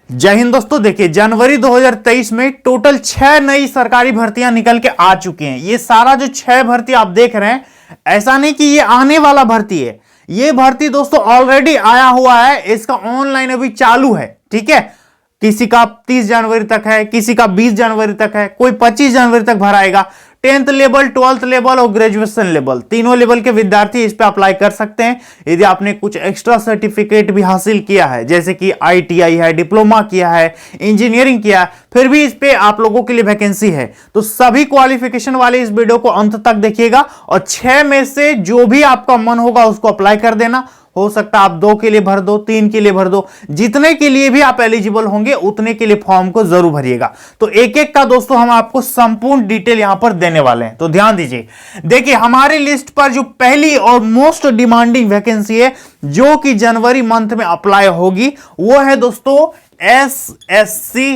जय हिंद दोस्तों। देखिए, जनवरी 2023 में टोटल 6 नई सरकारी भर्तियां निकल के आ चुकी हैं। ये सारा जो 6 भर्ती आप देख रहे हैं, ऐसा नहीं कि ये आने वाला भर्ती है, ये भर्ती दोस्तों ऑलरेडी आया हुआ है, इसका ऑनलाइन अभी चालू है। ठीक है, किसी का 30 जनवरी तक है, किसी का 20 जनवरी तक है, कोई 25 जनवरी तक भराएगा। 10th लेवल, 12th लेवल और ग्रेजुएशन लेवल, तीनों लेवल के विद्यार्थी इस पे अप्लाई कर सकते हैं। यदि आपने कुछ एक्स्ट्रा सर्टिफिकेट भी हासिल किया है, जैसे कि ITI है, डिप्लोमा किया है, इंजीनियरिंग किया है, फिर भी इस पे आप लोगों के लिए वैकेंसी है। तो सभी क्वालिफिकेशन वाले इस वीडियो को अंत तक देखिएगा और 6 में से जो भी आपका मन होगा उसको अप्लाई कर देना। हो सकता है आप 2 के लिए भर दो, 3 के लिए भर दो, जितने के लिए भी आप एलिजिबल होंगे उतने के लिए फॉर्म को जरूर भरिएगा। तो एक एक का दोस्तों हम आपको संपूर्ण डिटेल यहां पर देने वाले हैं, तो ध्यान दीजिए। देखिए, हमारी लिस्ट पर जो पहली और मोस्ट डिमांडिंग वैकेंसी है जो कि जनवरी मंथ में अप्लाई होगी, वो है दोस्तों SSC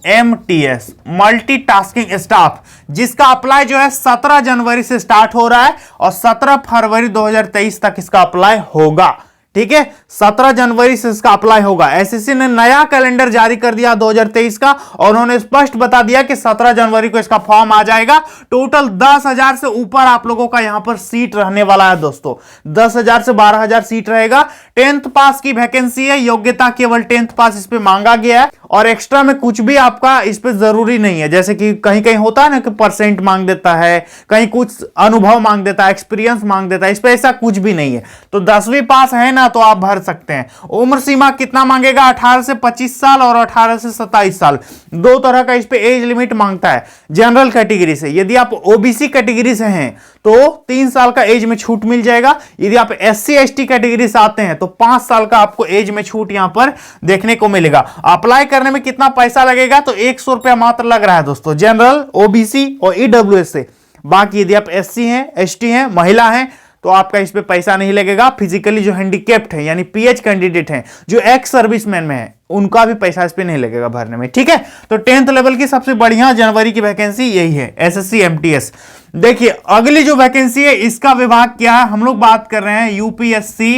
MTS मल्टीटास्किंग स्टाफ, जिसका अप्लाई जो है 17 जनवरी से स्टार्ट हो रहा है और 17 फरवरी 2023 तक इसका अप्लाई होगा। ठीक है, 17 जनवरी से इसका अप्लाई होगा। एसएससी ने नया कैलेंडर जारी कर दिया 2023 का और उन्होंने स्पष्ट बता दिया कि 17 जनवरी को इसका फॉर्म आ जाएगा। टोटल 10,000 से ऊपर आप लोगों का यहां पर सीट रहने वाला है दोस्तों। 10,000 से 12,000 सीट रहेगा। 10th पास की वैकेंसी है, योग्यता केवल 10th पास इस पे मांगा गया है और एक्स्ट्रा में कुछ भी आपका इस पे जरूरी नहीं है। जैसे कि कहीं कहीं होता है ना कि परसेंट मांग देता है, कहीं कुछ अनुभव मांग देता है, एक्सपीरियंस मांग देता है, इस पे ऐसा कुछ भी नहीं है। तो 10वीं पास है ना तो आप भर सकते हैं। उम्र सीमा कितना मांगेगा? 18 से 25 साल और 18 से 27 साल, दो तरह का इस पे एज लिमिट मांगता है। जनरल कैटेगरी से, यदि आप ओबीसी कैटेगरी से हैं तो 3 साल का एज में छूट मिल जाएगा। यदि आप SC ST कैटेगरी से आते हैं तो 5 साल का आपको एज में छूट यहां पर देखने को मिलेगा। अप्लाई करने में कितना पैसा लगेगा? तो 100 रुपया मात्र लग रहा है दोस्तों, जनरल, OBC और EWS से। बाकी यदि आप SC हैं, ST हैं, महिला हैं तो आपका इस पे पैसा नहीं लगेगा। फिजिकली जो हैंडीकैप्ड है यानी PH कैंडिडेट हैं, जो एक्स सर्विसमैन में है, उनका भी पैसा इस पे नहीं लगेगा भरने में। ठीक है, तो 10th लेवल की सबसे बढ़िया जनवरी की वैकेंसी यही है, SSC MTS। देखिए, अगली जो वैकेंसी है इसका विभाग क्या है? हम लोग बात कर रहे हैं UPSC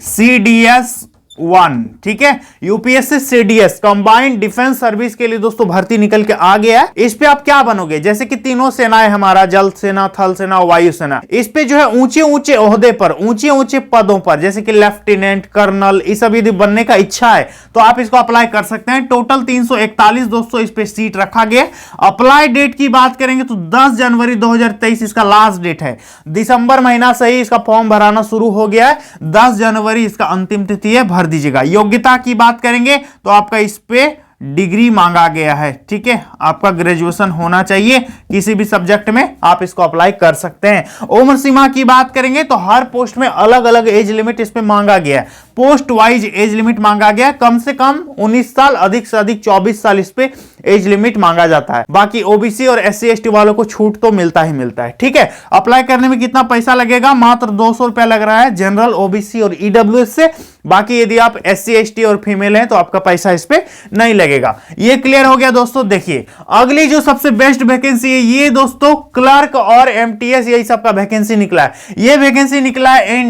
CDS 1। ठीक है, UPSC CDS combined defence service के लिए दोस्तों भर्ती निकल के आ गया है। इस पे आप क्या बनोगे? जैसे कि तीनों सेनाएं, हमारा जल सेना, थल सेना, वायु सेना, इस पे जो है ऊंचे ऊंचे ओहदे पर, ऊंचे ऊंचे पदों पर, जैसे कि लेफ्टिनेंट, कर्नल, इस सब यदि बनने का इच्छा है तो आप इसको अप्लाई कर सकते हैं। टोटल 341 दोस्तों इस पे सीट रखा गया। अप्लाई डेट की बात करेंगे तो 10 जनवरी 2023 इसका लास्ट डेट है। दिसंबर महीना से ही इसका फॉर्म भराना शुरू हो गया है, 10 जनवरी इसका अंतिम तिथि है, भर दीजिएगा। योग्यता की बात करेंगे तो आपका इस पे डिग्री मांगा गया है। ठीक है, आपका ग्रेजुएशन होना चाहिए किसी भी सब्जेक्ट में, आप इसको अप्लाई कर सकते हैं। उम्र सीमा की बात करेंगे तो हर पोस्ट में अलग अलग एज लिमिट इस पे मांगा गया है। पोस्ट वाइज एज लिमिट मांगा गया है, कम से कम 19 साल, अधिक से अधिक 24 साल इस पे एज लिमिट मांगा जाता है। बाकी OBC और SC ST वालों को छूट तो मिलता ही मिलता है। ठीक है, अप्लाई करने में कितना पैसा लगेगा? मात्र 200 रुपया लग रहा है जनरल, OBC और EWS से। बाकी यदि आप SC ST और फीमेल हैं तो आपका पैसा इस पे नहीं लगेगा। ये क्लियर हो गया दोस्तों। देखिए, अगली जो सबसे बेस्ट वैकेंसी है ये दोस्तों क्लर्क और MTS, यही सबका वैकेंसी निकला है। ये वैकेंसी निकला है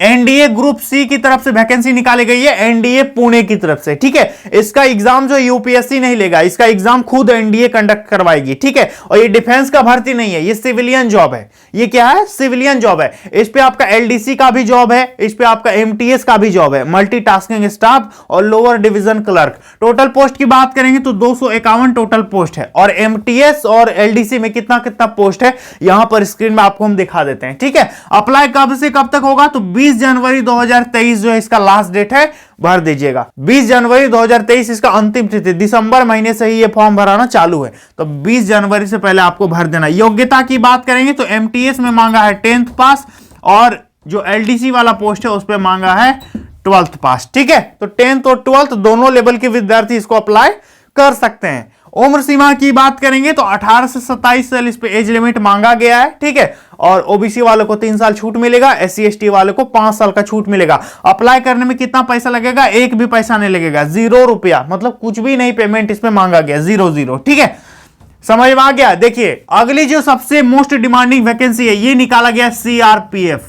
NDA ग्रुप C की तरफ से वैकेंसी निकाली गई है, NDA पुणे की तरफ से। ठीक है, इसका एग्जाम जो UPSC नहीं लेगा, इसका एग्जाम खुद NDA कंडक्ट करवाएगी। ठीक है, और ये डिफेंस का भर्ती नहीं है, ये सिविलियन जॉब है। ये क्या है? सिविलियन जॉब है। इस पे आपका LDC का भी जॉब है, इस पे आपका MTS का भी जॉब है, मल्टीटास्किंग स्टाफ और lower division clerk. Total post की बात करेंगे तो 251 टोटल पोस्ट है। और MTS और LDC में कितना कितना पोस्ट है यहां पर स्क्रीन में आपको हम दिखा देते हैं। ठीक है, अप्लाई कब से कब तक होगा? तो 20 जनवरी 2023 जो है इसका लास्ट डेट है, भर दीजिएगा। 20 जनवरी 2023 इसका अंतिम तिथि, दिसंबर महीने से ही ये फॉर्म भराना चालू है, तो 20 जनवरी से पहले आपको भर देना। योग्यता की बात करेंगे तो MTS में मांगा है 10th पास और जो LDC वाला पोस्ट है उस पर मांगा है 12th पास। ठीक है, तो 10th और 12th दोनों लेवल के विद्यार्थी इसको अप्लाई कर सकते हैं। उम्र सीमा की बात करेंगे तो 18 से 27 साल इस पे एज लिमिट मांगा गया है। ठीक है, और OBC वालों को 3 साल छूट मिलेगा, SC ST वालों को 5 साल का छूट मिलेगा। अप्लाई करने में कितना पैसा लगेगा? एक भी पैसा नहीं लगेगा, 0 रुपया, मतलब कुछ भी नहीं पेमेंट इसमें मांगा गया, 0। ठीक है, समझ में आ गया। देखिए, अगली जो सबसे मोस्ट डिमांडिंग वैकेंसी है ये निकाला गया CRPF।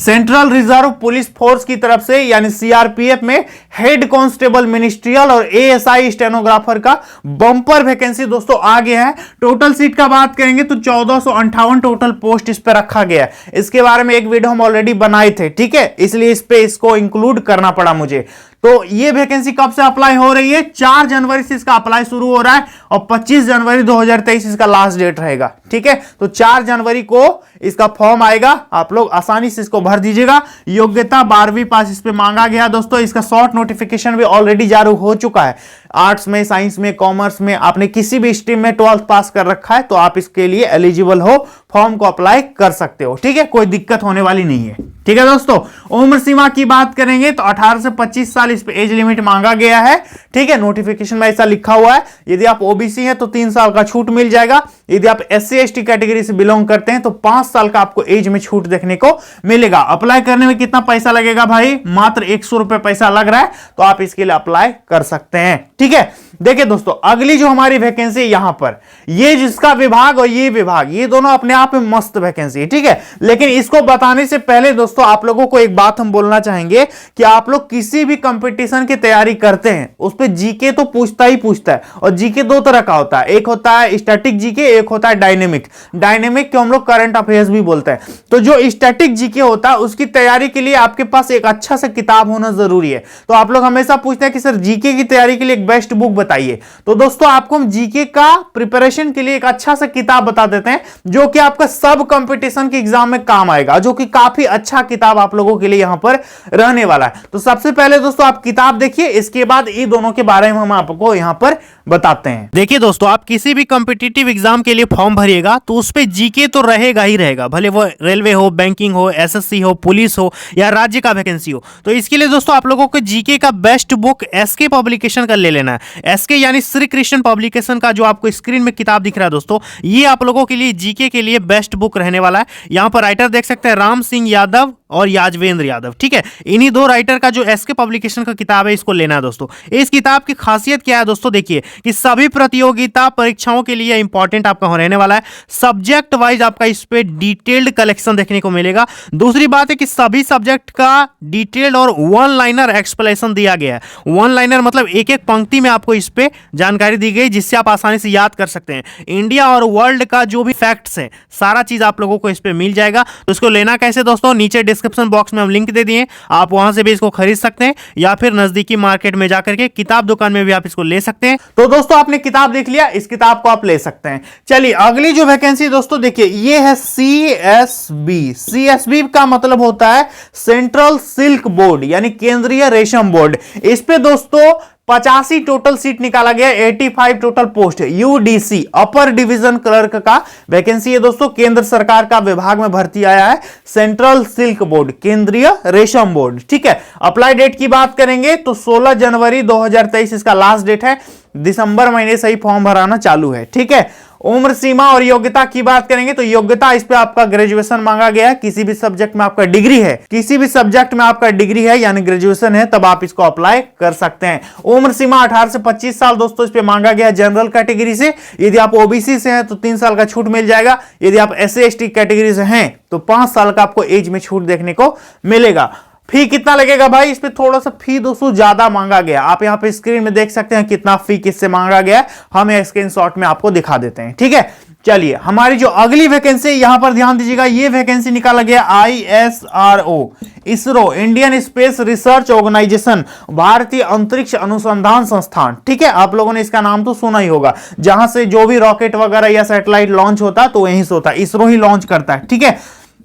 Central reserve police force की तरफ से यानी सीआरपीएफ में हेड कांस्टेबल मिनिस्ट्रियल और एएसआई स्टेनोग्राफर का बम्पर वैकेंसी दोस्तों आ गया है। टोटल सीट का बात करेंगे तो 1458 टोटल पोस्ट इस पे रखा गया है। इसके बारे में एक वीडियो हम ऑलरेडी बनाए थे, ठीक है, इसलिए इस पे इसको इंक्लूड करना पड़ा मुझे। तो ये वैकेंसी कब से अप्लाई हो रही है? 4 जनवरी से इसका अप्लाई शुरू हो रहा है और 25 जनवरी 2023 इसका लास्ट डेट रहेगा, ठीक है। तो 4 जनवरी को इसका फॉर्म आएगा, आप लोग आसानी से इसको भर दीजिएगा। योग्यता 12वीं पास इस पे मांगा गया दोस्तों। इसका शॉर्ट नोटिफिकेशन भी ऑलरेडी जारी हो चुका है। आर्ट्स में, साइंस में, कॉमर्स में, आपने किसी भी स्ट्रीम में 12th पास कर रखा है तो आप इसके लिए एलिजिबल हो, फॉर्म को अप्लाई कर सकते हो, ठीक है, कोई दिक्कत होने वाली नहीं है, ठीक है दोस्तों। उम्र सीमा की बात करेंगे तो 18 से 25 साल इस पे एज लिमिट मांगा गया है, ठीक है। नोटिफिकेशन में ऐसा लिखा हुआ है। यदि आप ओबीसी हैं तो 3 साल का छूट मिल जाएगा। यदि आप एससी एसटी कैटेगरी से बिलोंग करते हैं तो 5 साल का आपको एज में छूट देखने को मिलेगा। अप्लाई करने में कितना पैसा लगेगा भाई? मात्र 100 रुपए पैसा लग रहा है, तो आप इसके लिए अप्लाई कर सकते हैं, ठीक है। देखिए दोस्तों, अगली जो हमारी वैकेंसी यहां पर, ये जिसका विभाग और ये विभाग, ये दोनों अपने आप में मस्त वैकेंसी है, ठीक है। लेकिन इसको बताने से पहले दोस्तों आप लोगों को एक बात हम बोलना चाहेंगे कि आप लोग किसी भी कंपटीशन की तैयारी करते हैं उस पर जीके तो पूछता ही पूछता है। और जीके 2 तरह का होता है, एक होता है स्टैटिक जीके, एक होता है डायनेमिक। डायनेमिक को हम लोग करंट अफेयर्स भी बोलते हैं। तो जो स्टैटिक जीके होता है उसकी तैयारी के लिए आपके पास एक अच्छा सा किताब होना जरूरी है। तो आप लोग हमेशा पूछते हैं कि सर जीके की तैयारी के लिए एक बेस्ट बुक बताइए। तो दोस्तों आपको हम जीके का प्रिपरेशन के लिए एक अच्छा सा किताब बता देते हैं जो कि आपका सब कंपटीशन के एग्जाम में काम आएगा, जो कि काफी अच्छा किताब आप लोगों के लिए यहां पर रहने वाला है। तो सबसे पहले दोस्तों आप किताब देखिए, इसके बाद ये दोनों के बारे में हम आपको यहां पर बताते हैं। देखिए दोस्तों, आप किसी भी कॉम्पिटिटिव एग्जाम के लिए फॉर्म भरिएगा तो उस पे जीके तो रहेगा ही रहेगा, भले वो रेलवे हो, बैंकिंग हो, एसएससी हो, पुलिस हो या राज्य का वैकेंसी हो। तो इसके लिए दोस्तों आप लोगों को जीके का बेस्ट बुक एसके पब्लिकेशन का ले लेना है। एसके यानी श्री कृष्ण पब्लिकेशन का जो आपको स्क्रीन में किताब दिख रहा है दोस्तों, ये आप लोगों के लिए जीके के लिए बेस्ट बुक रहने वाला है। यहां पर राइटर देख सकते हैं राम सिंह यादव और याजवेंद्र यादव, ठीक है। इन्हीं 2 राइटर का जो एसके पब्लिकेशन का किताब है इसको लेना है दोस्तों। इस किताब की खासियत क्या है दोस्तों? देखिए कि सभी प्रतियोगिता परीक्षाओं के लिए इंपॉर्टेंट आपका रहने वाला है। सब्जेक्ट वाइज आपका इस पे डिटेल्ड कलेक्शन देखने को मिलेगा। दूसरी बात है कि सभी सब्जेक्ट का डिटेल्ड और 1 लाइनर एक्सप्लेनेशन दिया गया है। 1 लाइनर मतलब एक-एक पंक्ति में आपको इस पे जानकारी दी गई जिससे आप आसानी से याद कर सकते हैं। इंडिया और वर्ल्ड का जो भी फैक्ट्स है सारा चीज आप लोगों को इस पे मिल जाएगा। तो इसको लेना कैसे दोस्तों? नीचे डिस्क्रिप्शन बॉक्स में हम लिंक दे दिए, आप वहां से भी इसको खरीद सकते हैं या फिर नजदीकी मार्केट में जाकर के किताब दुकान में भी आप इसको ले सकते हैं। तो दोस्तों आपने किताब देख लिया, इस किताब को आप ले सकते हैं। चलिए अगली जो वैकेंसी दोस्तों देखिए, ये है सीएसबी। सीएसबी का मतलब होता है सेंट्रल सिल्क बोर्ड यानी केंद्रीय रेशम बोर्ड। इस पे दोस्तों 85 टोटल सीट निकाला गया, 85 टोटल पोस्ट है। यूडीसी अपर डिवीजन क्लर्क का वैकेंसी है दोस्तों। केंद्र सरकार का विभाग में भर्ती आया है, सेंट्रल सिल्क बोर्ड, केंद्रीय रेशम बोर्ड, ठीक है। अप्लाई डेट की बात करेंगे तो 16 जनवरी 2023 इसका लास्ट डेट है। दिसंबर महीने से ही फॉर्म भराना चालू है, ठीक है। उम्र सीमा और योग्यता की बात करेंगे तो योग्यता इस पे आपका ग्रेजुएशन मांगा गया है। किसी भी सब्जेक्ट में आपका डिग्री है, किसी भी सब्जेक्ट में आपका डिग्री है यानी ग्रेजुएशन है, तब आप इसको अप्लाई कर सकते हैं। उम्र सीमा 18 से 25 साल दोस्तों इस पे मांगा गया है जनरल कैटेगरी से। यदि आप ओबीसी से हैं तो 3 साल का छूट मिल जाएगा। यदि आप एससी एसटी कैटेगरी से हैं तो 5 साल का आपको एज में छूट देखने को मिलेगा। फी कितना लगेगा भाई? इस पे थोड़ा सा फी दोस्तों ज्यादा मांगा गया। आप यहां पे स्क्रीन में देख सकते हैं कितना फी किससे मांगा गया। हम स्क्रीनशॉट में आपको दिखा देते हैं, ठीक है। चलिए हमारी जो अगली वैकेंसी यहां पर ध्यान दीजिएगा, ये वैकेंसी निकाला गया ISRO, ISRO, Indian Space Research Organisation, भारतीय अंतरिक्ष अनुसंधान संस्थान, ठीक है। आप लोगों ने इसका नाम तो सुना ही होगा, जहां से जो भी रॉकेट वगैरह या सैटेलाइट लॉन्च होता है तो वहीं से होता है, इसरो ही लॉन्च करता है, ठीक है।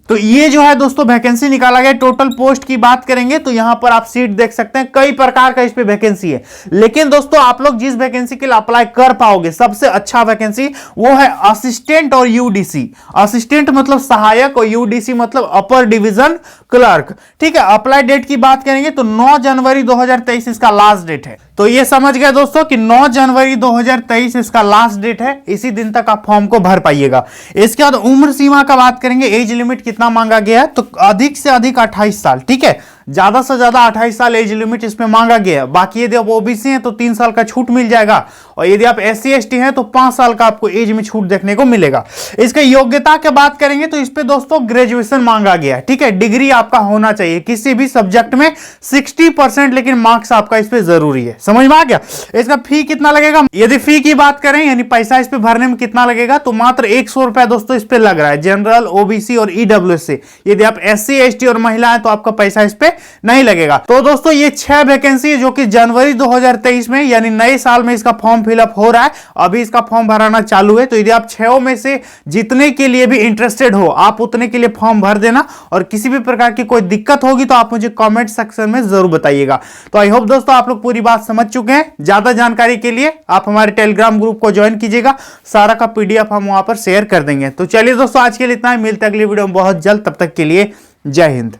तो ये जो है दोस्तों वैकेंसी निकाला गया। टोटल पोस्ट की बात करेंगे तो यहां पर आप सीट देख सकते हैं, कई प्रकार का इस पे वैकेंसी है। लेकिन दोस्तों आप लोग जिस वैकेंसी के लिए अप्लाई कर पाओगे सबसे अच्छा वैकेंसी वो है असिस्टेंट और यूडीसी। असिस्टेंट मतलब सहायक और यूडीसी मतलब अपर डिवीजन क्लर्क, ठीक है। अप्लाई डेट की बात करेंगे तो 9 जनवरी 2023 इसका लास्ट डेट है। तो ये समझ गए दोस्तों कि 9 जनवरी 2023 इसका लास्ट डेट है। इसी दिन तक आप फॉर्म को भर पाइएगा। इसके बाद उम्र सीमा का बात करेंगे, एज लिमिट कितना मांगा गया है तो अधिक से अधिक 28 साल, ठीक है। ज्यादा से ज्यादा 28 साल एज लिमिट इसमें मांगा गया है। बाकी यदि आप ओबीसी हैं तो 3 साल का छूट मिल जाएगा और यदि आप एससी एसटी हैं तो 5 साल का आपको एज में छूट देखने को मिलेगा। इसके योग्यता की बात करेंगे तो इस पे दोस्तों ग्रेजुएशन मांगा गया है, ठीक है। डिग्री आपका होना चाहिए किसी भी सब्जेक्ट में 60%, लेकिन मार्क्स आपका इस पे जरूरी है। समझ में आ गया। इसका फी कितना लगेगा, यदि फी की बात करें यानी पैसा इस पे भरने में कितना लगेगा, तो मात्र 100 रुपया दोस्तों इस पे लग रहा है, जनरल, ओबीसी और ईडब्ल्यूएस से। यदि आप एससी एसटी और महिला है तो आपका पैसा इस पे नहीं लगेगा। तो दोस्तों ये 6 वैकेंसी है जो कि जनवरी 2023 में यानी नए साल में इसका फॉर्म फिलअप हो रहा है, अभी इसका फॉर्म भराना चालू है। तो यदि आप 6 में से जितने के लिए भी इंटरेस्टेड हो आप उतने के लिए फॉर्म भर देना, और किसी भी प्रकार की कोई दिक्कत होगी तो आप मुझे कमेंट सेक्शन में जरूर बताइएगा। तो आई होप दोस्तों आप लोग पूरी बात समझ चुके हैं। ज्यादा जानकारी के लिए आप हमारे टेलीग्राम ग्रुप को ज्वाइन कीजिएगा, सारा का पीडीएफ हम वहां पर शेयर कर देंगे। तो चलिए दोस्तों आज के लिए इतना ही, मिलते हैं अगली वीडियो में बहुत जल्द, तब तक के लिए जय हिंद।